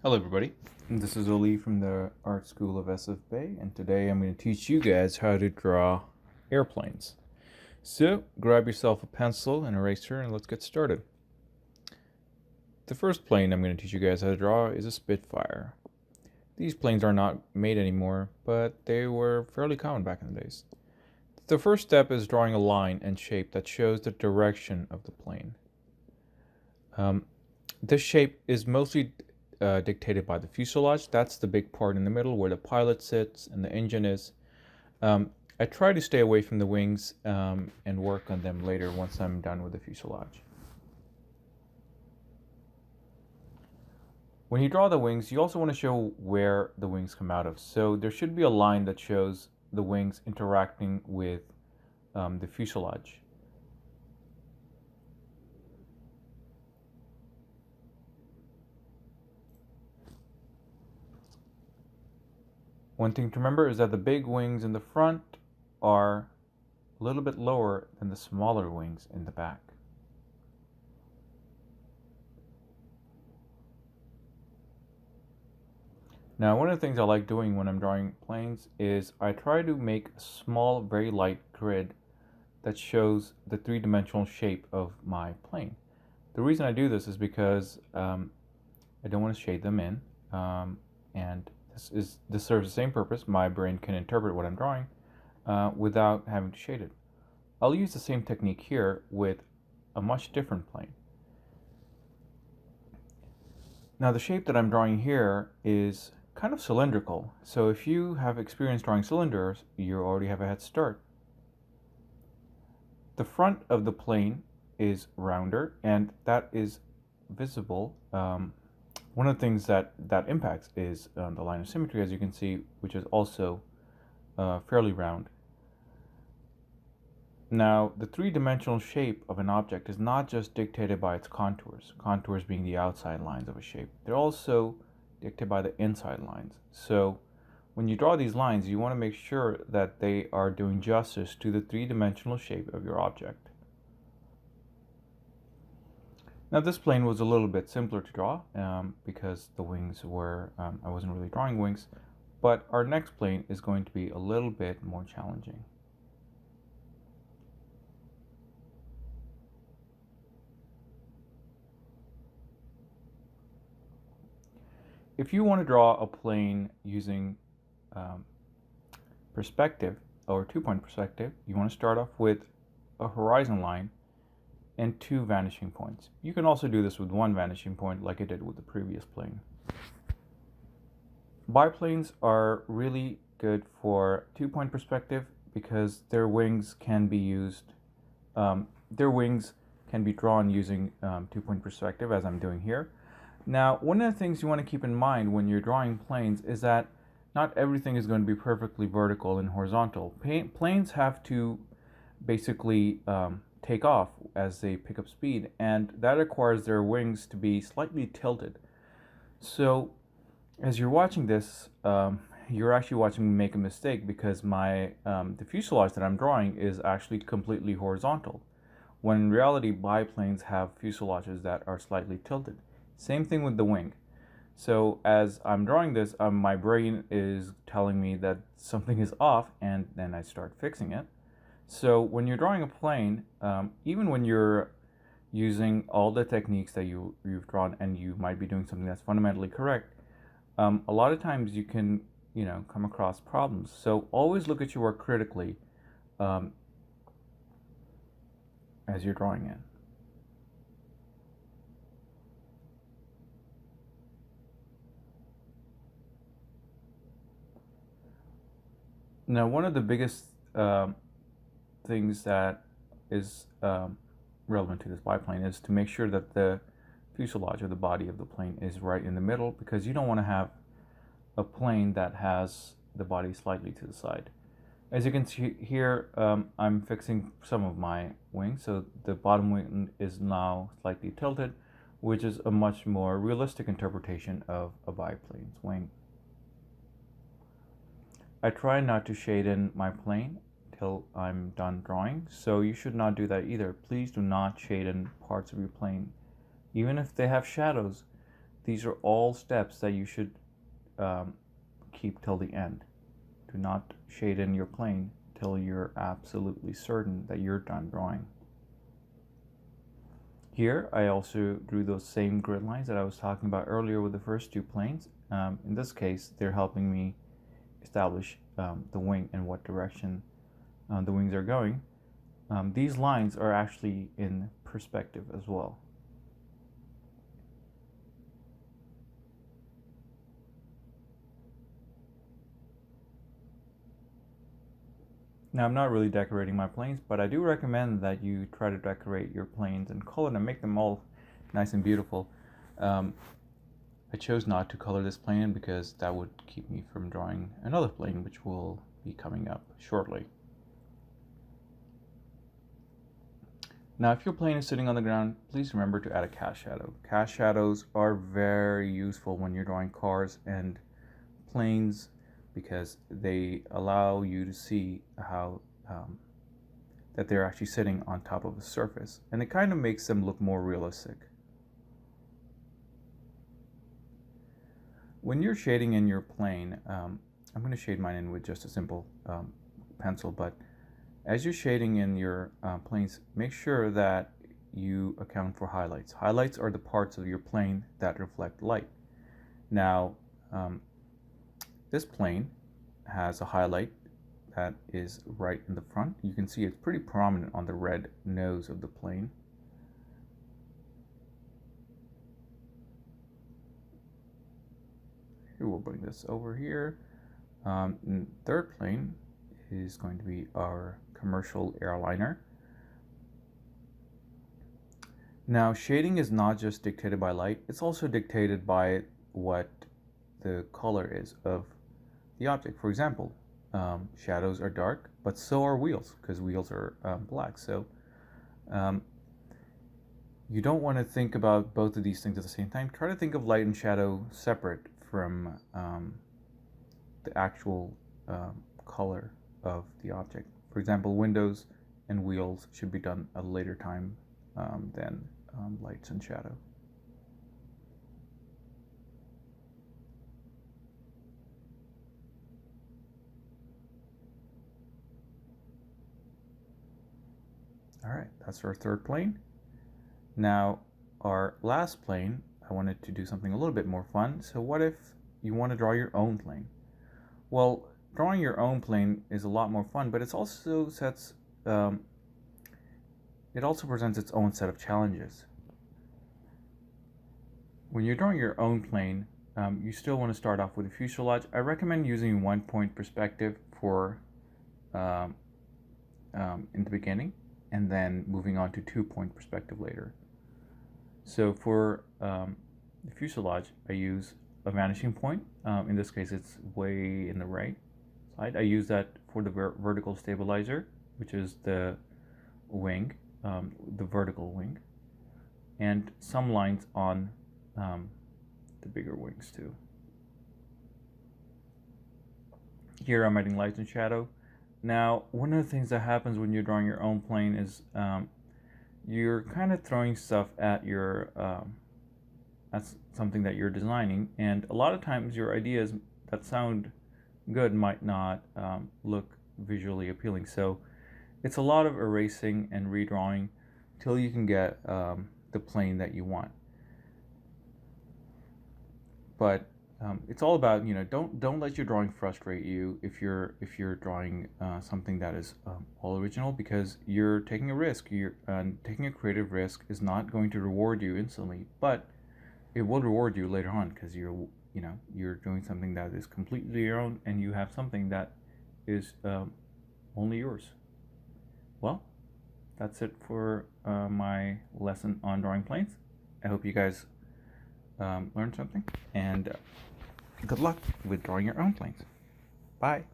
Hello everybody, this is Oli from the Art School of SF Bay, and today I'm going to teach you guys how to draw airplanes. So grab yourself a pencil and eraser and let's get started. The first plane I'm going to teach you guys how to draw is a Spitfire. These planes are not made anymore, but they were fairly common back in the days. The first step is drawing a line and shape that shows the direction of the plane. This shape is mostly dictated by the fuselage. That's the big part in the middle where the pilot sits and the engine is. I try to stay away from the wings and work on them later once I'm done with the fuselage. When you draw the wings, you also want to show where the wings come out of. So there should be a line that shows the wings interacting with the fuselage. One thing to remember is that the big wings in the front are a little bit lower than the smaller wings in the back. Now, one of the things I like doing when I'm drawing planes is I try to make a small, very light grid that shows the three-dimensional shape of my plane. The reason I do this is because I don't want to shade them in, and this serves the same purpose. My brain can interpret what I'm drawing without having to shade it. I'll use the same technique here with a much different plane. Now the shape that I'm drawing here is kind of cylindrical, so if you have experience drawing cylinders, you already have a head start. The front of the plane is rounder, and that is visible. One of the things that impacts is the line of symmetry, as you can see, which is also fairly round. Now, the three-dimensional shape of an object is not just dictated by its contours being the outside lines of a shape. They're also dictated by the inside lines. So when you draw these lines, you want to make sure that they are doing justice to the three-dimensional shape of your object. Now this plane was a little bit simpler to draw because the wings were, I wasn't really drawing wings, but our next plane is going to be a little bit more challenging. If you want to draw a plane using perspective or two-point perspective, you want to start off with a horizon line and two vanishing points. You can also do this with one vanishing point like I did with the previous plane. Biplanes are really good for two-point perspective because their wings can be used, drawn using two-point perspective, as I'm doing here. Now, one of the things you want to keep in mind when you're drawing planes is that not everything is going to be perfectly vertical and horizontal. Planes have to basically take off as they pick up speed, and that requires their wings to be slightly tilted. So as you're watching this, you're actually watching me make a mistake because the fuselage that I'm drawing is actually completely horizontal, when in reality biplanes have fuselages that are slightly tilted. Same thing with the wing. So as I'm drawing this, my brain is telling me that something is off, and then I start fixing it. So when you're drawing a plane, even when you're using all the techniques that you've drawn and you might be doing something that's fundamentally correct, a lot of times you can come across problems. So always look at your work critically as you're drawing it. Now, one of the biggest things that is relevant to this biplane is to make sure that the fuselage or the body of the plane is right in the middle, because you don't want to have a plane that has the body slightly to the side. As you can see here, I'm fixing some of my wings, so the bottom wing is now slightly tilted, which is a much more realistic interpretation of a biplane's wing. I try not to shade in my plane till I'm done drawing, so you should not do that either. Please do not shade in parts of your plane. Even if they have shadows, these are all steps that you should keep till the end. Do not shade in your plane till you're absolutely certain that you're done drawing. Here I also drew those same grid lines that I was talking about earlier with the first two planes. In this case, they're helping me establish the wing and what direction the wings are going. These lines are actually in perspective as well. Now, I'm not really decorating my planes, but I do recommend that you try to decorate your planes and color them, make them all nice and beautiful. I chose not to color this plane because that would keep me from drawing another plane, which will be coming up shortly. Now, if your plane is sitting on the ground, please remember to add a cast shadow. Cast shadows are very useful when you're drawing cars and planes, because they allow you to see how that they're actually sitting on top of a surface, and it kind of makes them look more realistic. When you're shading in your plane, I'm going to shade mine in with just a simple pencil, but as you're shading in your planes, make sure that you account for highlights. Highlights are the parts of your plane that reflect light. Now, this plane has a highlight that is right in the front. You can see it's pretty prominent on the red nose of the plane. Here, we'll bring this over here. Third plane is going to be our commercial airliner. Now, shading is not just dictated by light, it's also dictated by what the color is of the object. For example, shadows are dark, but so are wheels, because wheels are black. So you don't want to think about both of these things at the same time. Try to think of light and shadow separate from the actual color of the object. For example, windows and wheels should be done at a later time than lights and shadow. All right, that's our third plane. Now, our last plane, I wanted to do something a little bit more fun. So what if you want to draw your own plane? Well, drawing your own plane is a lot more fun, but it also presents its own set of challenges. When you're drawing your own plane, you still want to start off with a fuselage. I recommend using 1-point perspective for in the beginning, and then moving on to 2-point perspective later. So for the fuselage, I use a vanishing point. In this case, it's way in the right side. I use that for the vertical stabilizer, which is the wing, the vertical wing, and some lines on the bigger wings too. Here I'm adding light and shadow. Now, one of the things that happens when you're drawing your own plane is you're kind of throwing stuff at your that's something that you're designing, and a lot of times your ideas that sound good might not look visually appealing. So it's a lot of erasing and redrawing till you can get the plane that you want. But it's all about, don't let your drawing frustrate you if you're drawing something that is all original, because you're taking a risk. Taking a creative risk is not going to reward you instantly, but it will reward you later on, because you're doing something that is completely your own, and you have something that is only yours. Well, that's it for my lesson on drawing planes. I hope you guys learned something, and good luck with drawing your own planes. Bye.